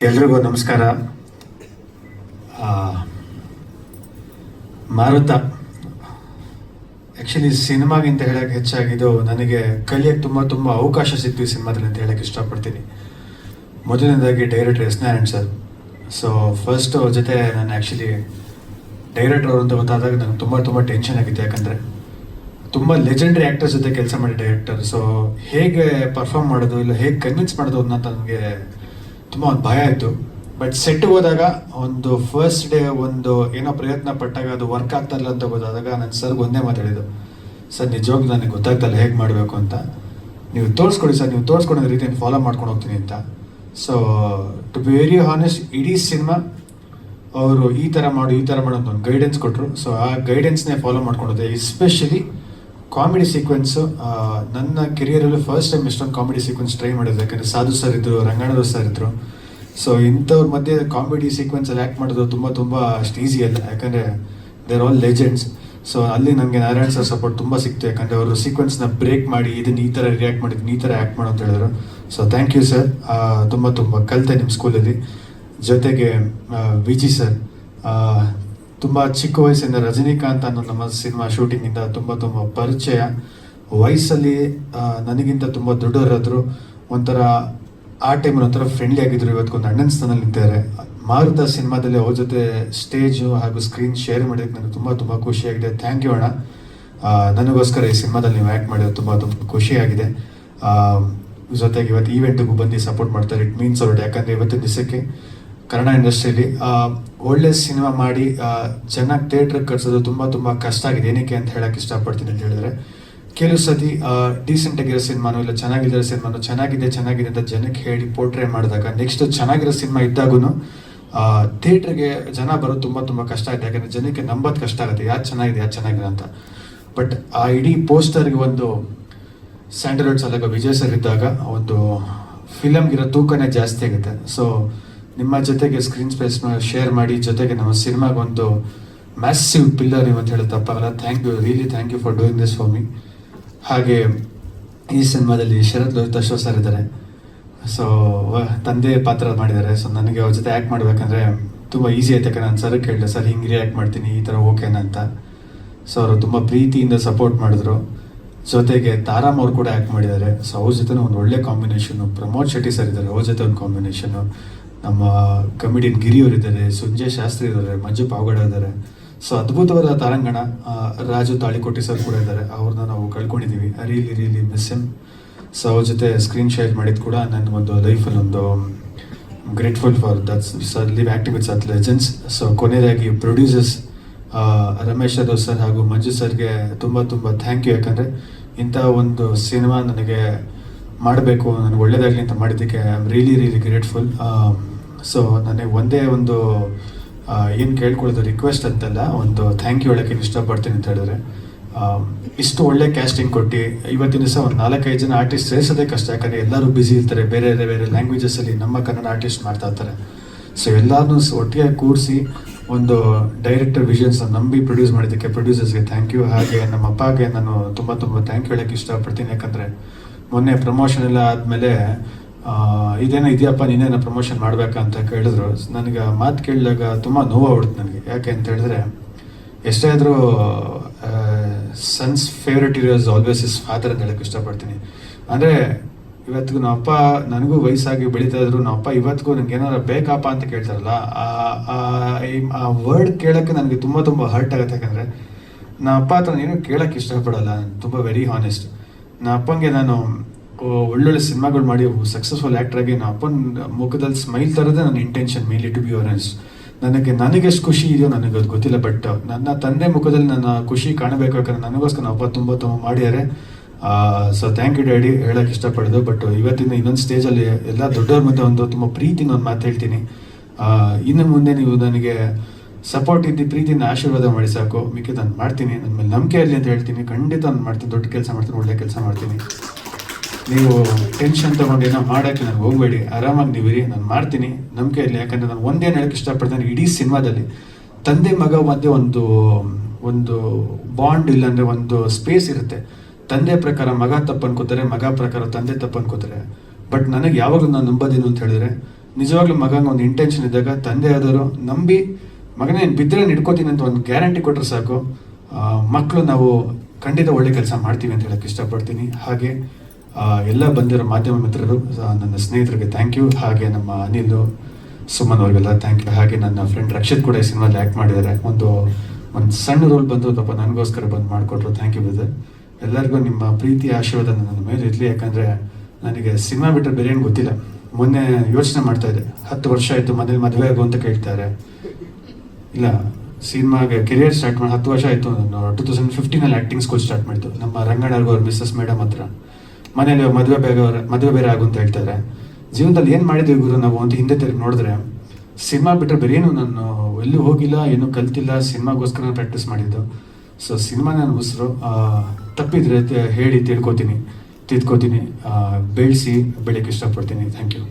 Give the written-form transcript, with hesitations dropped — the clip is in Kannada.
ಎಲ್ರಿಗೂ ನಮಸ್ಕಾರ. ಮಾರುತ ಆ್ಯಕ್ಚುಲಿ ಸಿನಿಮಾಗಿಂತ ಹೇಳಕ್ಕೆ ಹೆಚ್ಚಾಗಿದ್ದು ನನಗೆ ಕಲಿಯೋಕ್ಕೆ ತುಂಬ ಅವಕಾಶ ಸಿಕ್ತು ಈ ಸಿನಿಮಾದಲ್ಲಿ ಅಂತ ಹೇಳಕ್ಕೆ ಇಷ್ಟಪಡ್ತೀನಿ. ಮೊದಲನೇದಾಗಿ director S Narayan sir. So first ಅವ್ರ ಜೊತೆ ನಾನು ಆ್ಯಕ್ಚುಲಿ ಡೈರೆಕ್ಟರ್ ಅವರು ಅಂತ ಗೊತ್ತಾದಾಗ ನನಗೆ ತುಂಬ ಟೆನ್ಷನ್ ಆಗಿತ್ತು. ಯಾಕಂದರೆ ತುಂಬ ಲೆಜೆಂಡ್ರಿ ಆ್ಯಕ್ಟರ್ಸ್ ಜೊತೆ ಕೆಲಸ ಮಾಡಿ ಡೈರೆಕ್ಟರ್. ಸೊ ಹೇಗೆ ಪರ್ಫಾರ್ಮ್ ಮಾಡೋದು ಇಲ್ಲ ಹೇಗೆ ಕನ್ವಿನ್ಸ್ ಮಾಡೋದು ಅಂತ ನನಗೆ ತುಂಬ ಒಂದು ಭಯ ಆಯಿತು. ಬಟ್ ಸೆಟ್ಗೆ ಹೋದಾಗ ಒಂದು ಫಸ್ಟ್ ಡೇ ಒಂದು ಏನೋ ಪ್ರಯತ್ನ ಪಟ್ಟಾಗ ಅದು ವರ್ಕ್ ಆಗ್ತಾಯಿಲ್ಲ ಅಂತ ಗೊತ್ತಾದಾಗ ನನ್ನ ಸರ್ಗೆ ಒಂದೇ ಮಾತಾಡಿದ್ದು, ಸರ್ ನಿಜವಾಗ್ಲೂ ನನಗೆ ಗೊತ್ತಾಗ್ತಲ್ಲ ಹೇಗೆ ಮಾಡಬೇಕು ಅಂತ, ನೀವು ತೋರಿಸ್ಕೊಡಿ ಸರ್, ನೀವು ತೋರಿಸ್ಕೊಡೋ ರೀತಿಯನ್ನು ಫಾಲೋ ಮಾಡ್ಕೊಂಡು ಹೋಗ್ತೀನಿ ಅಂತ. So to be very honest, ಇಡೀ ಸಿನಿಮಾ ಅವರು ಈ ಥರ ಮಾಡು ಅಂತ ಒಂದು ಗೈಡೆನ್ಸ್ ಕೊಟ್ಟರು. ಸೊ ಆ ಗೈಡೆನ್ಸ್ನೇ ಫಾಲೋ ಮಾಡ್ಕೊಂಡಿದ್ದೆ. ಎಸ್ಪೆಷಲಿ ಕಾಮಿಡಿ ಸೀಕ್ವೆನ್ಸು ನನ್ನ ಕೆರಿಯರಲ್ಲೂ ಫಸ್ಟ್ ಟೈಮ್ ಇಷ್ಟೊಂದು ಕಾಮಿಡಿ ಸೀಕ್ವೆನ್ಸ್ ಟ್ರೈ ಮಾಡಿದೆ. ಯಾಕಂದರೆ ಸಾಧು ಸರ್ ಇದ್ದರು, ರಂಗಣ್ಣವ್ರು ಸರ್ ಇದ್ದರು. ಸೊ ಇಂಥವ್ರ ಮಧ್ಯೆ ಕಾಮಿಡಿ ಸೀಕ್ವೆನ್ಸಲ್ಲಿ ಆ್ಯಕ್ಟ್ ಮಾಡೋದು ತುಂಬ ಅಷ್ಟು ಈಸಿ ಅಲ್ಲ, ಯಾಕಂದರೆ ದೇರ್ ಆಲ್ ಲೆಜೆಂಡ್ಸ್. ಸೊ ಅಲ್ಲಿ ನನಗೆ ನಾರಾಯಣ್ ಸರ್ ಸಪೋರ್ಟ್ ತುಂಬ ಸಿಕ್ತು. ಯಾಕಂದರೆ ಅವರು ಸೀಕ್ವೆನ್ಸ್ನ ಬ್ರೇಕ್ ಮಾಡಿ ಇದನ್ನು ಈ ಥರ ರಿಯಾಕ್ಟ್ ಮಾಡಿದ್ದೀನಿ, ಈ ಥರ ಆ್ಯಕ್ಟ್ ಮಾಡು ಅಂತ ಹೇಳಿದ್ರು. So thank you sir. ತುಂಬ ಕಲಿತೆ ನಿಮ್ಮ ಸ್ಕೂಲಲ್ಲಿ. ಜೊತೆಗೆ ವಿಜಿ ಸರ್, ತುಂಬ ಚಿಕ್ಕ ವಯಸ್ಸಿಂದ ರಜನಿಕಾಂತ್ ಅನ್ನೋ ನಮ್ಮ ಸಿನಿಮಾ ಶೂಟಿಂಗಿಂದ ತುಂಬ ಪರಿಚಯ. ವಯಸ್ಸಲ್ಲಿ ನನಗಿಂತ ತುಂಬ ದೊಡ್ಡವರಾದರು. ಒಂಥರ ಆ ಟೈಮಲ್ಲಿ ಒಂಥರ ಫ್ರೆಂಡ್ಲಿ ಆಗಿದ್ರು. ಇವತ್ತೊಂದು ಅಣ್ಣನ ಸ್ಥಾನದಲ್ಲಿ ನಿಂತಿದ್ದಾರೆ. ಮಾರುತ ಸಿನಿಮಾದಲ್ಲಿ ಅವ್ರ ಜೊತೆ ಸ್ಟೇಜು ಹಾಗೂ ಸ್ಕ್ರೀನ್ ಶೇರ್ ಮಾಡೋದಕ್ಕೆ ನನಗೆ ತುಂಬ ಖುಷಿಯಾಗಿದೆ. ಥ್ಯಾಂಕ್ ಯು ಅಣ್ಣ. ನನಗೋಸ್ಕರ ಈ ಸಿನಿಮಾದಲ್ಲಿ ನೀವು ಆ್ಯಕ್ಟ್ ಮಾಡೋದು ತುಂಬ ಖುಷಿಯಾಗಿದೆ. ಜೊತೆಗೆ ಇವತ್ತು ಈವೆಂಟಿಗೂ ಬಂದು ಸಪೋರ್ಟ್ ಮಾಡ್ತಾರೆ. It means out. ಯಾಕಂದರೆ ಇವತ್ತಿನ ದಿವಸಕ್ಕೆ ಕನ್ನಡ ಇಂಡಸ್ಟ್ರಿಯಲ್ಲಿ ಒಳ್ಳೆ ಸಿನಿಮಾ ಮಾಡಿ ಚೆನ್ನಾಗಿ ಥಿಯೇಟ್ರಿಗೆ ಕಟ್ಸೋದು ತುಂಬ ಕಷ್ಟ ಆಗಿದೆ. ಏನಕ್ಕೆ ಅಂತ ಹೇಳಕ್ಕೆ ಇಷ್ಟಪಡ್ತೀನಿ ಅಂತ ಹೇಳಿದ್ರೆ, ಕೆಲವು ಸತಿ ಡೀಸೆಂಟ್ ಆಗಿರೋ ಸಿನಿಮಾನು ಇಲ್ಲ ಚೆನ್ನಾಗಿರೋ ಸಿನಿಮಾನು ಚೆನ್ನಾಗಿದೆ ಅಂತ ಜನಕ್ಕೆ ಹೇಳಿ ಪೋರ್ಟ್ರೇ ಮಾಡಿದಾಗ ನೆಕ್ಸ್ಟ್ ಚೆನ್ನಾಗಿರೋ ಸಿನಿಮಾ ಇದ್ದಾಗೂ ಥಿಯೇಟ್ರಿಗೆ ಜನ ಬರೋದು ತುಂಬ ಕಷ್ಟ ಆಗಿದೆ. ಯಾಕಂದರೆ ಜನಕ್ಕೆ ನಂಬೋದು ಕಷ್ಟ ಆಗುತ್ತೆ ಯಾರು ಚೆನ್ನಾಗಿದೆ ಅಂತ. ಬಟ್ ಆ ಇಡೀ ಪೋಸ್ಟರ್ಗೆ ಒಂದು ಸ್ಯಾಂಡಲ್ವುಡ್ ಸಲಗ ವಿಜಯ್ ಸರ್ ಇದ್ದಾಗ ಒಂದು ಫಿಲಮ್ಗಿರೋ ತೂಕನೇ ಜಾಸ್ತಿ ಆಗುತ್ತೆ. ಸೊ ನಿಮ್ಮ ಜೊತೆಗೆ ಸ್ಕ್ರೀನ್ ಸ್ಪೇಸ್ನ ಶೇರ್ ಮಾಡಿ, ಜೊತೆಗೆ ನಮ್ಮ ಸಿನಿಮಾಗೊಂದು ಮ್ಯಾಸಿವ್ ಪಿಲ್ಲರ್ ನೀವು ಅಂತ ಹೇಳೋದು ತಪ್ಪಾಗಲ್ಲ. Thank you for doing this for me. ಹಾಗೆ ಈ ಸಿನಿಮಾದಲ್ಲಿ ಶರತ್ ಲೋಹಿತ್ ಅಶ್ವ ಸರ್ ಇದ್ದಾರೆ. ಸೊ ತಂದೆ ಪಾತ್ರ ಮಾಡಿದ್ದಾರೆ. ಸೊ ನನಗೆ ಅವ್ರ ಜೊತೆ ಆ್ಯಕ್ಟ್ ಮಾಡಬೇಕಂದ್ರೆ ತುಂಬ ಈಸಿ ಆಯ್ತು. ಯಾಕಂದ್ರೆ ನಾನು ಸರ್ ಕೇಳಿದೆ, ಸರ್ ಹಿಂಗೆ ರಿಯಾಕ್ಟ್ ಮಾಡ್ತೀನಿ, ಈ ಥರ ಓಕೆನಾ ಅಂತ. ಸೊ ಅವರು ತುಂಬ ಪ್ರೀತಿಯಿಂದ ಸಪೋರ್ಟ್ ಮಾಡಿದ್ರು. ಜೊತೆಗೆ ತಾರಾಮ್ ಅವ್ರು ಕೂಡ ಆ್ಯಕ್ಟ್ ಮಾಡಿದ್ದಾರೆ. ಸೊ ಅವ್ರ ಜೊತೆ ಒಂದು ಒಳ್ಳೆ ಕಾಂಬಿನೇಷನು. ಪ್ರಮೋದ್ ಶೆಟ್ಟಿ ಸರ್ ಇದ್ದಾರೆ, ಅವ್ರ ಜೊತೆ ಒಂದು ಕಾಂಬಿನೇಷನು. ನಮ್ಮ ಕಮಿಡಿಯನ್ ಗಿರಿಯವರಿದ್ದಾರೆ, ಸಂಜಯ್ ಶಾಸ್ತ್ರಿ ಇದ್ದಾರೆ, ಮಂಜು ಪಾವಗಡ ಇದ್ದಾರೆ. ಸೊ ಅದ್ಭುತವಾದ ತಾರಂಗಣ. ರಾಜು ತಾಳಿಕೋಟಿ ಸರ್ ಕೂಡ ಇದ್ದಾರೆ. ಅವ್ರನ್ನ ನಾವು ಕಳ್ಕೊಂಡಿದ್ದೀವಿ. Really miss him. ಸೊ ಅವ್ರ ಜೊತೆ ಸ್ಕ್ರೀನ್ ಶೇರ್ ಮಾಡಿದ್ದು ಕೂಡ ನನ್ನ ಒಂದು ಲೈಫಲ್ಲಿ ಒಂದು grateful for that's sir live active with such legends. So ಕೊನೆಯದಾಗಿ ಪ್ರೊಡ್ಯೂಸರ್ಸ್ ರಮೇಶ್ ಯಾದವ್ ಸರ್ ಹಾಗೂ ಮಂಜು ಸರ್ಗೆ ತುಂಬ ಥ್ಯಾಂಕ್ ಯು. ಯಾಕಂದರೆ ಇಂಥ ಒಂದು ಸಿನಿಮಾ ನನಗೆ ಮಾಡಬೇಕು, ನನಗೆ ಒಳ್ಳೆಯದಾಗಲಿ ಅಂತ ಮಾಡಿದ್ದಕ್ಕೆ I am really grateful. So ನನಗೆ ಒಂದೇ ಒಂದು ಏನು ಕೇಳ್ಕೊಳ್ಳೋದು ರಿಕ್ವೆಸ್ಟ್ ಅಂತಲ್ಲ, ಒಂದು ಥ್ಯಾಂಕ್ ಯು ಹೇಳೋಕ್ಕೆ ಇಷ್ಟಪಡ್ತೀನಿ ಅಂತ ಹೇಳಿದ್ರೆ, ಇಷ್ಟು ಒಳ್ಳೆ ಕ್ಯಾಸ್ಟಿಂಗ್ ಕೊಟ್ಟು ಇವತ್ತಿನ ದಿವಸ ಒಂದು 4-5 ಜನ ಆರ್ಟಿಸ್ಟ್ ಸೇರಿಸೋದೇ ಕಷ್ಟ. ಯಾಕಂದರೆ ಎಲ್ಲರೂ ಬ್ಯುಸಿ ಇರ್ತಾರೆ, ಬೇರೆ ಲ್ಯಾಂಗ್ವೇಜಸಲ್ಲಿ ನಮ್ಮ ಕನ್ನಡ ಆರ್ಟಿಸ್ಟ್ ಮಾಡ್ತಾ ಇರ್ತಾರೆ. ಸೊ ಎಲ್ಲರೂ ಒಟ್ಟಿಗೆ ಕೂರಿಸಿ ಒಂದು ಡೈರೆಕ್ಟರ್ ವಿಷನ್ಸ್ನ ನಂಬಿ ಪ್ರೊಡ್ಯೂಸ್ ಮಾಡಿದ್ದಕ್ಕೆ ಪ್ರೊಡ್ಯೂಸರ್ಸ್ಗೆ ಥ್ಯಾಂಕ್ ಯು. ಹಾಗೆ ನಮ್ಮ ಅಪ್ಪಗೆ ನಾನು ತುಂಬ ಥ್ಯಾಂಕ್ ಯು ಹೇಳೋಕ್ಕೆ ಇಷ್ಟಪಡ್ತೀನಿ. ಯಾಕಂದರೆ ಮೊನ್ನೆ ಪ್ರಮೋಷನ್ ಎಲ್ಲ ಆದಮೇಲೆ ಇದೇನೋ ಇದೆಯಪ್ಪ ನೀನೇನೋ ಪ್ರಮೋಷನ್ ಮಾಡಬೇಕಾ ಅಂತ ಕೇಳಿದ್ರು. ನನಗೆ ಮಾತು ಕೇಳಿದಾಗ ತುಂಬ ನೋವಾಗ್ಬಿಡ್ತು ನನಗೆ. ಯಾಕೆ ಅಂತ ಹೇಳಿದ್ರೆ, ಎಷ್ಟೇ ಆದರೂ sons favourite Eros always is father ಅಂತ ಹೇಳೋಕ್ಕೆ ಇಷ್ಟಪಡ್ತೀನಿ. ಅಂದರೆ ಇವತ್ತಿಗೂ ನಮ್ಮ ಅಪ್ಪ ನನಗೂ ವಯಸ್ಸಾಗಿ ಬೆಳೀತಾ ಇದ್ರು, ನಮ್ಮ ಅಪ್ಪ ಇವತ್ತಿಗೂ ನನಗೆ ಏನಾದ್ರು ಬೇಕಪ್ಪ ಅಂತ ಕೇಳ್ತಾರಲ್ಲ, ಆ ವರ್ಡ್ ಕೇಳೋಕ್ಕೆ ನನಗೆ ತುಂಬ ಹರ್ಟ್ ಆಗುತ್ತೆ. ಯಾಕಂದರೆ ನಮ್ಮ ಅಪ್ಪ ಹತ್ರ ಏನೂ ಕೇಳೋಕ್ಕೆ ಇಷ್ಟಪಡಲ್ಲ. ತುಂಬ ವೆರಿ ಹಾನೆಸ್ಟ್. ನಮ್ಮ ಅಪ್ಪಂಗೆ ನಾನು ಒಳ್ಳೊಳ್ಳೆ ಸಿನಿಮಾಗಳು ಮಾಡಿ ಸಕ್ಸಸ್ಫುಲ್ ಆ್ಯಕ್ಟ್ರಾಗಿ ನಮ್ಮ ಅಪ್ಪನ ಮುಖದಲ್ಲಿ ಸ್ಮೈಲ್ ತರೋದೇ ನನ್ನ ಇಂಟೆನ್ಷನ್ ಮೇಲಿ, ಟು ಬಿ ಆನೆಸ್ಟ್. ನನಗೆ ಎಷ್ಟು ಖುಷಿ ಇದೆಯೋ ನನಗೆ ಅದು ಗೊತ್ತಿಲ್ಲ. ಬಟ್ ನನ್ನ ತಂದೆ ಮುಖದಲ್ಲಿ ನನ್ನ ಖುಷಿ ಕಾಣಬೇಕು. ಯಾಕಂದರೆ ನನಗೋಸ್ಕರ ನಮ್ಮ ಅಪ್ಪ ತುಂಬ ಮಾಡಿದ್ದಾರೆ. ಸೊ ಥ್ಯಾಂಕ್ ಯು ಡ್ಯಾಡಿ ಹೇಳೋಕ್ಕೆ ಇಷ್ಟಪಡೋದು. ಬಟ್ ಇವತ್ತಿನ ಇನ್ನೊಂದು ಸ್ಟೇಜಲ್ಲಿ ಎಲ್ಲ ದೊಡ್ಡವ್ರ ಮಧ್ಯೆ ಒಂದು ತುಂಬ ಪ್ರೀತಿನ ಒಂದು ಮಾತು ಹೇಳ್ತೀನಿ. ಇನ್ನು ಮುಂದೆ ನೀವು ನನಗೆ ಸಪೋರ್ಟ್ ಇದ್ದು ಪ್ರೀತಿನ ಆಶೀರ್ವಾದ ಮಾಡಿ ಸಾಕು. ಮಿಕ್ಕಿದ್ದು ನಾನು ಮಾಡ್ತೀನಿ, ನನ್ನ ಮೇಲೆ ನಂಬಿಕೆ ಇರಲಿ ಅಂತ ಹೇಳ್ತೀನಿ. ಖಂಡಿತ ನಾನು ಮಾಡ್ತೀನಿ, ದೊಡ್ಡ ಕೆಲಸ ಮಾಡ್ತೀನಿ, ಒಳ್ಳೆ ಕೆಲಸ ಮಾಡ್ತೀನಿ. ನೀವು ಟೆನ್ಷನ್ ತೊಗೊಂಡು ಏನೋ ಮಾಡೋಕ್ಕೆ ನನಗೆ ಹೋಗಬೇಡಿ, ಆರಾಮಾಗಿ ನೀವಿರಿ, ನಾನು ಮಾಡ್ತೀನಿ, ನಂಬಿಕೆ ಇರಲಿ. ಯಾಕಂದರೆ ನಾನು ಒಂದೇನು ಹೇಳೋಕ್ಕೆ ಇಷ್ಟಪಡ್ತೀನಿ, ಇಡೀ ಸಿನಿಮಾದಲ್ಲಿ ತಂದೆ ಮಗ ಮಧ್ಯೆ ಒಂದು ಬಾಂಡ್ ಇಲ್ಲಾಂದರೆ ಒಂದು ಸ್ಪೇಸ್ ಇರುತ್ತೆ. ತಂದೆ ಪ್ರಕಾರ ಮಗ ತಪ್ಪು ಅನ್ಕೋತಾರೆ, ಮಗ ಪ್ರಕಾರ ತಂದೆ ತಪ್ಪು ಅನ್ಕೋತಾರೆ. ಬಟ್ ನನಗೆ ಯಾವಾಗಲೂ ನಾನು ನಂಬೋದೇನು ಅಂತ ಹೇಳಿದ್ರೆ, ನಿಜವಾಗ್ಲೂ ಮಗಂಗೆ ಒಂದು ಇಂಟೆನ್ಷನ್ ಇದ್ದಾಗ ತಂದೆ ಆದವರು ನಂಬಿ ಮಗನೇ ಬಿದ್ದರೆ ಹಿಡ್ಕೋತೀನಿ ಅಂತ ಒಂದು ಗ್ಯಾರಂಟಿ ಕೊಟ್ಟರೆ ಸಾಕು, ಮಕ್ಕಳು ನಾವು ಖಂಡಿತ ಒಳ್ಳೆ ಕೆಲಸ ಮಾಡ್ತೀವಿ ಅಂತ ಹೇಳಕ್ಕೆ ಇಷ್ಟಪಡ್ತೀನಿ. ಹಾಗೆ ಎಲ್ಲ ಬಂದಿರೋ ಮಾಧ್ಯಮ ಮಿತ್ರರು, ನನ್ನ ಸ್ನೇಹಿತರಿಗೆ ಥ್ಯಾಂಕ್ ಯು. ಹಾಗೆ ನಮ್ಮ ಅನಿಲ್, ಸುಮನ್ ಅವ್ರಿಗೆಲ್ಲ ಥ್ಯಾಂಕ್ ಯು. ಹಾಗೆ ನನ್ನ ಫ್ರೆಂಡ್ ರಕ್ಷಿತ್ ಕೂಡ ಈ ಸಿನಿಮಾದಲ್ಲಿ ಆ್ಯಕ್ಟ್ ಮಾಡಿದ್ದಾರೆ. ಒಂದು ಸಣ್ಣ ರೋಲ್ ಬಂದು ಪಾಪ ನನಗೋಸ್ಕರ ಬಂದು ಮಾಡಿಕೊಟ್ರು. Thank you brother. ಎಲ್ಲರಿಗೂ ನಿಮ್ಮ ಪ್ರೀತಿ ಆಶೀರ್ವಾದ ನನ್ನ ಮೇಲೆ ಇರಲಿ. ಯಾಕಂದರೆ ನನಗೆ ಸಿನಿಮಾ ಬಿಟ್ಟರೆ ಬೇರೆ ಏನು ಗೊತ್ತಿಲ್ಲ. ಮೊನ್ನೆ ಯೋಚನೆ ಮಾಡ್ತಾ ಇದ್ದೆ, 10 ವರ್ಷ ಆಯಿತು ಮನೇಲಿ ಮದುವೆ ಆಗು ಅಂತ ಕೇಳ್ತಾರೆ. ಇಲ್ಲ, ಸಿನಿಮಾಗೆ ಕೆರಿಯರ್ ಸ್ಟಾರ್ಟ್ ಮಾಡಿ 10 ವರ್ಷ ಆಯಿತು. ನಾನು 2015 ಆ್ಯಕ್ಟಿಂಗ್ ಸ್ಕೂಲ್ ಸ್ಟಾರ್ಟ್ ಮಾಡಿದ್ದು ನಮ್ಮ ರಂಗಣ್ಣವ್ರಿಗೂ ಅವ್ರ ಮಿಸ್ಸಸ್ ಮೇಡಮ್ ಹತ್ರ. ಮನೇಲಿ ಮದುವೆ ಬೇರೆ ಆಗು ಅಂತ ಹೇಳ್ತಾರೆ. ಜೀವನದಲ್ಲಿ ಏನು ಮಾಡಿದ್ದೀವಿ ಗುರು ನಾವು ಅಂತ ಹಿಂದೆ ತಿರುಗಿ ನೋಡಿದ್ರೆ, ಸಿನಿಮಾ ಬಿಟ್ಟರೆ ಬೇರೆ ಏನು ನಾನು ಎಲ್ಲೂ ಹೋಗಿಲ್ಲ, ಏನೂ ಕಲ್ತಿಲ್ಲ, ಸಿನಿಮಾಗೋಸ್ಕರ ಪ್ರಾಕ್ಟೀಸ್ ಮಾಡಿದ್ದು. ಸೊ ಸಿನಿಮಾ ನನ್ನ ಉಸಿರು. ತಪ್ಪಿದ್ರೆ ಹೇಳಿ ತಿಳ್ಕೊತೀನಿ, ಬೆಳೆಸಿ ಬೆಳಕ್ಕೆ ಇಷ್ಟಪಡ್ತೀನಿ. Thank you.